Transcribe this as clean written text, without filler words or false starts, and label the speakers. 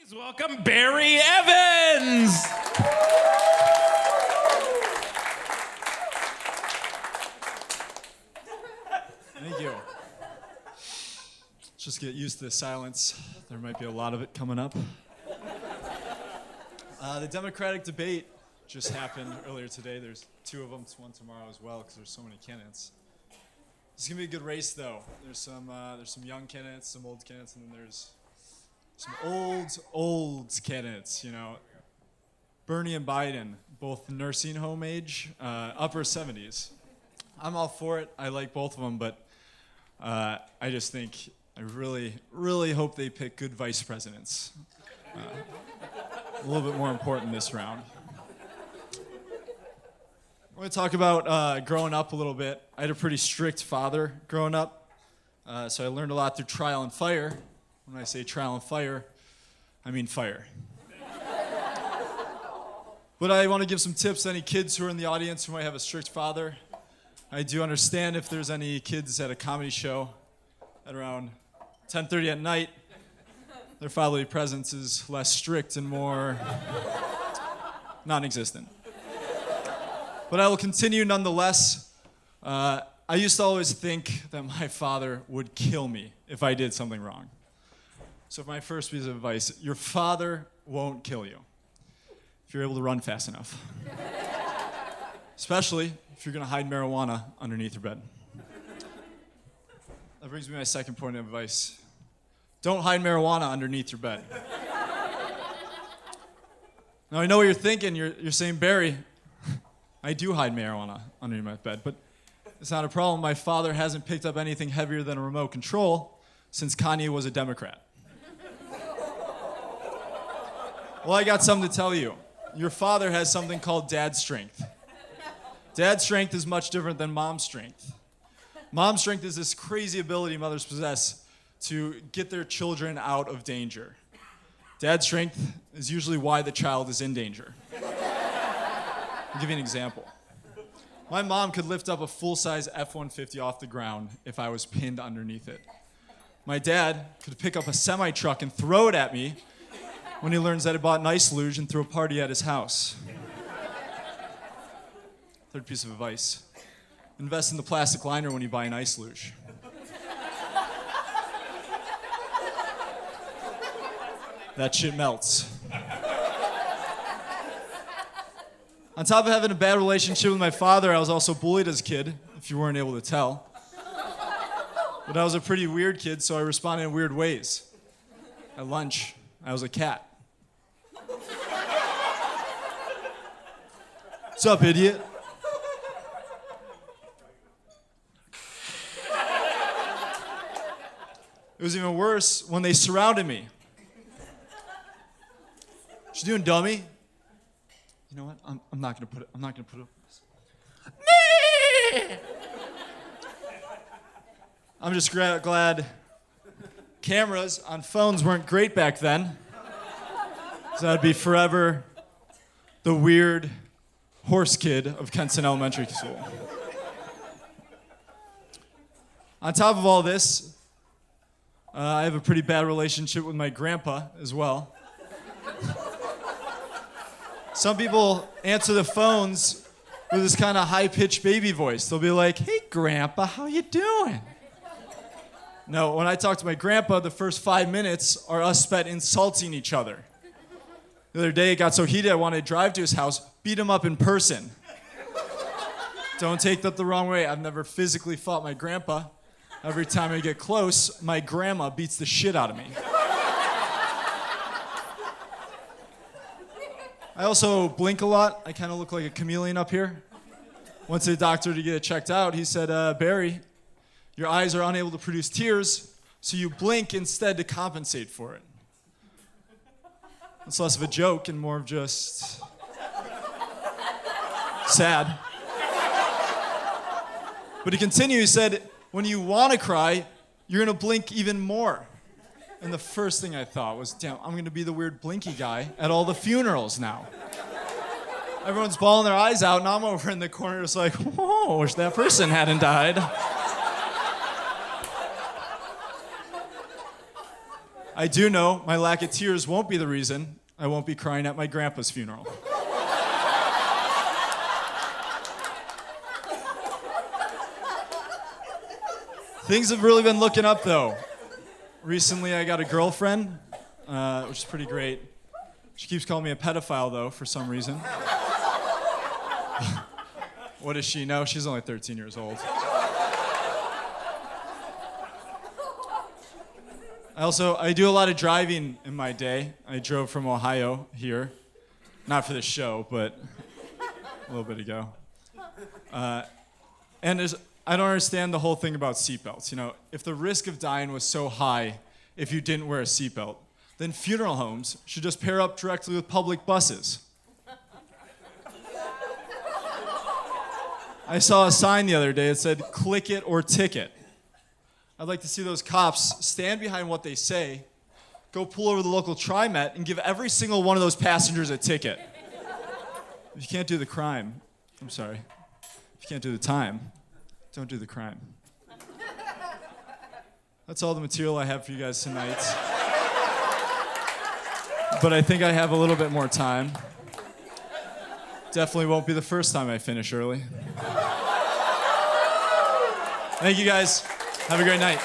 Speaker 1: Please welcome Barry Evans.
Speaker 2: Thank you. Just get used to the silence. There might be a lot of it coming up. The Democratic debate just happened earlier today. There's two of them, one tomorrow as well, because there's so many candidates. It's gonna be a good race, though. There's some young candidates, some old candidates, and then there's some old candidates. You know, Bernie and Biden, both nursing home age, upper 70s. I'm all for it. I like both of them, but I just think I really hope they pick good vice presidents. A little bit more important this round. I want to talk about growing up a little bit. I had a pretty strict father growing up, so I learned a lot through trial and fire. When I say trial and fire, I mean fire. But I want to give some tips to any kids who are in the audience who might have a strict father. I do understand if there's any kids at a comedy show at around 10:30 at night, their fatherly presence is less strict and more non-existent. But I will continue nonetheless. I used to always think that my father would kill me if I did something wrong. So my first piece of advice, your father won't kill you if you're able to run fast enough. Especially if you're gonna hide marijuana underneath your bed. That brings me to my second point of advice. Don't hide marijuana underneath your bed. Now I know what you're thinking, you're saying, Barry, I do hide marijuana underneath my bed, but it's not a problem. My father hasn't picked up anything heavier than a remote control since Kanye was a Democrat. Well, I got something to tell you. Your father has something called dad strength. Dad strength is much different than mom strength. Mom strength is this crazy ability mothers possess to get their children out of danger. Dad strength is usually why the child is in danger. I'll give you an example. My mom could lift up a full-size F-150 off the ground if I was pinned underneath it. My dad could pick up a semi-truck and throw it at me when he learns that I bought an ice luge and threw a party at his house. Third piece of advice. Invest in the plastic liner when you buy an ice luge. That shit melts. On top of having a bad relationship with my father, I was also bullied as a kid, if you weren't able to tell. But I was a pretty weird kid, so I responded in weird ways. At lunch, I was a cat. What's up, idiot? It was even worse when they surrounded me. What you doing, dummy? You know what? I'm not gonna put up with this. I'm just glad cameras on phones weren't great back then. So I'd be forever the weird horse kid of Kenton Elementary School. On top of all this, I have a pretty bad relationship with my grandpa as well. Some people answer the phones with this kind of high-pitched baby voice. They'll be like, "Hey, Grandpa, how you doing?" No, when I talk to my grandpa, the first 5 minutes are us spent insulting each other. The other day, it got so heated I wanted to drive to his house, beat him up in person. Don't take that the wrong way. I've never physically fought my grandpa. Every time I get close, my grandma beats the shit out of me. I also blink a lot. I kind of look like a chameleon up here. Went to the doctor to get it checked out. He said, Barry, your eyes are unable to produce tears, so you blink instead to compensate for it. It's less of a joke and more of just sad. But he continued, he said, when you want to cry, you're going to blink even more. And the first thing I thought was, damn, I'm going to be the weird blinky guy at all the funerals now. Everyone's bawling their eyes out, and I'm over in the corner just like, whoa, wish that person hadn't died. I do know my lack of tears won't be the reason I won't be crying at my grandpa's funeral. Things have really been looking up, though. Recently, I got a girlfriend, which is pretty great. She keeps calling me a pedophile, though, for some reason. What does she know? She's only 13 years old. I do a lot of driving in my day. I drove from Ohio here. Not for this show, but a little bit ago. I don't understand the whole thing about seatbelts. You know, if the risk of dying was so high if you didn't wear a seatbelt, then funeral homes should just pair up directly with public buses. I saw a sign the other day that said, "Click it or ticket." I'd like to see those cops stand behind what they say, go pull over the local TriMet, and give every single one of those passengers a ticket. If you can't do the crime, I'm sorry, if you can't do the time, don't do the crime. That's all the material I have for you guys tonight. But I think I have a little bit more time. Definitely won't be the first time I finish early. Thank you guys. Have a great night.